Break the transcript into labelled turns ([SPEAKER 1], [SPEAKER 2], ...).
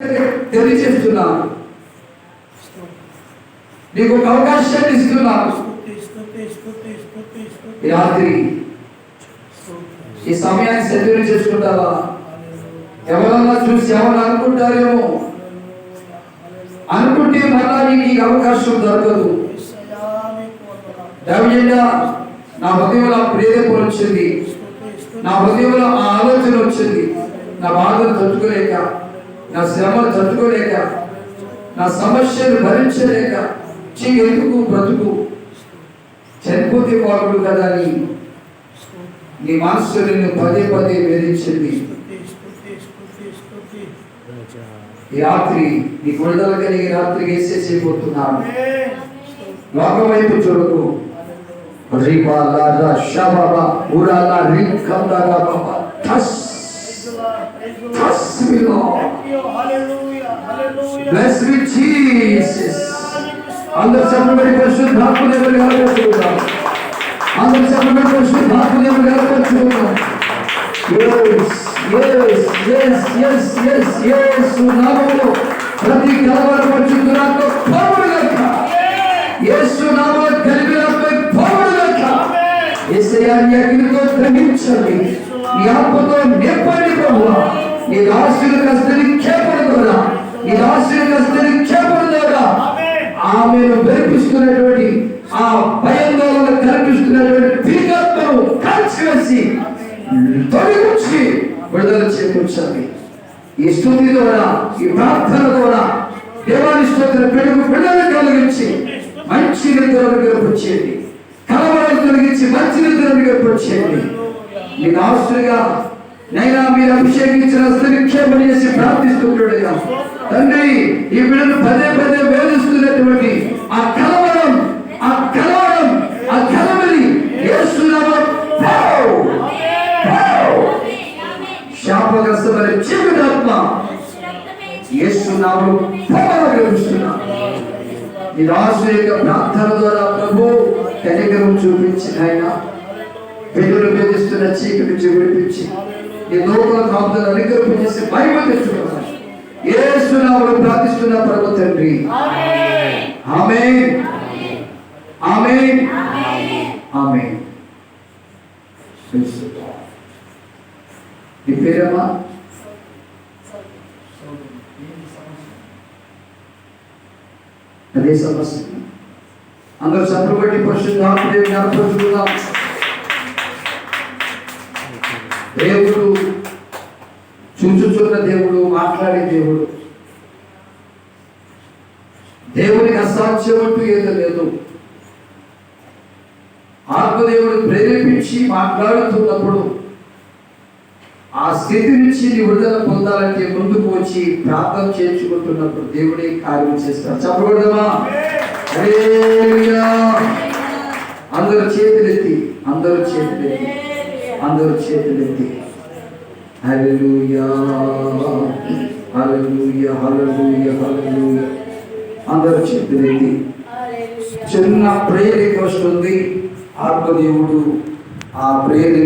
[SPEAKER 1] తెలియజేస్తున్నాను. నీకు ఒక అవకాశాన్ని ఇస్తున్నాను. ఈ రాత్రి ఈ సమయాన్ని సద్వినియోగం చేసుకుంటావా? ఎవరన్నా చూసి ఎవరు అనుకుంటారేమో అనుకుంటే మళ్ళా నీకు అవకాశం దొరకదు. దైవజనుడా, నా హృదయంలో ప్రేరేపణ వచ్చింది, నా హృదయంలో ఆ ఆలోచన వచ్చింది. నా బాధను తట్టుకోలేక, నా శ్రమను తట్టుకోలేక, నా సమస్యను భరించలేక ఎందుకు బ్రతుకు చనిపోతే వాడు కదా అని నీ మనస్సు నిన్ను పదే పదే వేధించింది. ఈ రాత్రి నీకు విడుదల కలిగి రాత్రికి వేసేసిపోతున్నాను. లోకం వైపు చూడకు. అందరు చెప్పబడి పరిశుద్ధాత్మ దేవుని కలపరుచుకుందాం. అందరు చెప్పబడి పరిశుద్ధాత్మ దేవుని కలపరుచుకుందాం. యేసు నామములో ప్రతి కలవరపరుచుకున్నాక పోవుడుగాక. యేసు నామములో కలిపినపై పోవుడుగాక. యేసయ్యా, నీ అగ్నితో గ్రహించండి, నీ ఆత్మతో నింపండి ప్రభువా. నీ దాసుని కష్టని కేపడదోరా, నీ దాసుని కష్టని కేపడదోరా. ఆమెను వెలిపిస్తున్నటువంటి ఆ భయంలో కనిపిస్తున్నటువంటి పీకత్వను కాల్చివేసి తొలగించి విడుదల చేకూర్చండి. ఈ స్తుతి ద్వారా, ఈ ప్రార్థన ద్వారా దేవాని స్తోత్ర పెడుగు విడుదల కలిగించి మంచి నిద్రను గర్పించేయండి. కలవరం తొలగించి మంచి నిద్రను గర్పించేయండి. మీ దాసులుగా నైనా మీరు అభిషేకించిన నిక్షేపం చేసి ప్రార్థిస్తుండగా తండ్రి, ఈ బిడ్డను పదే పదే వేధిస్తున్నటువంటి ఆ కలవరం, ఆ కలవరం, ఆ కలవరి యేసునామములో శాపగ్రస్తమైన చీకటాత్మ యేసునామములో పోగొట్టుతున్నాను. ఈ రాసు యొక్క ప్రార్థన ద్వారా ప్రభు కనికరం చూపించి ఆయన బిడ్డను వేధిస్తున్న చీకటి నుంచి విడిపించి ఈ లోపల ప్రార్థన అనుగ్రహం చేసి మహిమ తెచ్చుకున్నాను. యేసు నామములో ప్రార్థిస్తున్న పరమ తండ్రి, ఆమేన్, ఆమేన్, ఆమేన్. నీ పేరమ్మా? అదే సమస్య. అందరూ సంప్రబట్టి పరిశుద్ధాత్మదేవుని జ్ఞాపకం. దేవుడు చూచుచున్న దేవుడు, మాట్లాడే దేవుడు. దేవునికి అసాధ్యం అంటూ ఏదో లేదు. ఆత్మదేవుడు ప్రేరేపించి మాట్లాడుతున్నప్పుడు ఆ స్థితి నుంచి విడుదల పొందాలంటే ముందుకు వచ్చి ప్రార్థన చేర్చుకుంటున్నప్పుడు దేవుడే కార్యం చేస్తాడు. చెప్పకూడదమ్మా? అందరూ చేతులెత్తి, అందరూ చేతులెత్తి, అందరూ చేతులెత్తి హల్లెలూయా, హల్లెలూయా, హల్లెలూయా, హల్లెలూయా. అందరూ చేతులెత్తి. చిన్న ప్రేయర్ రిక్వెస్ట్ ఉంది. ఆత్మదేవుడు ఆ ప్రేయర్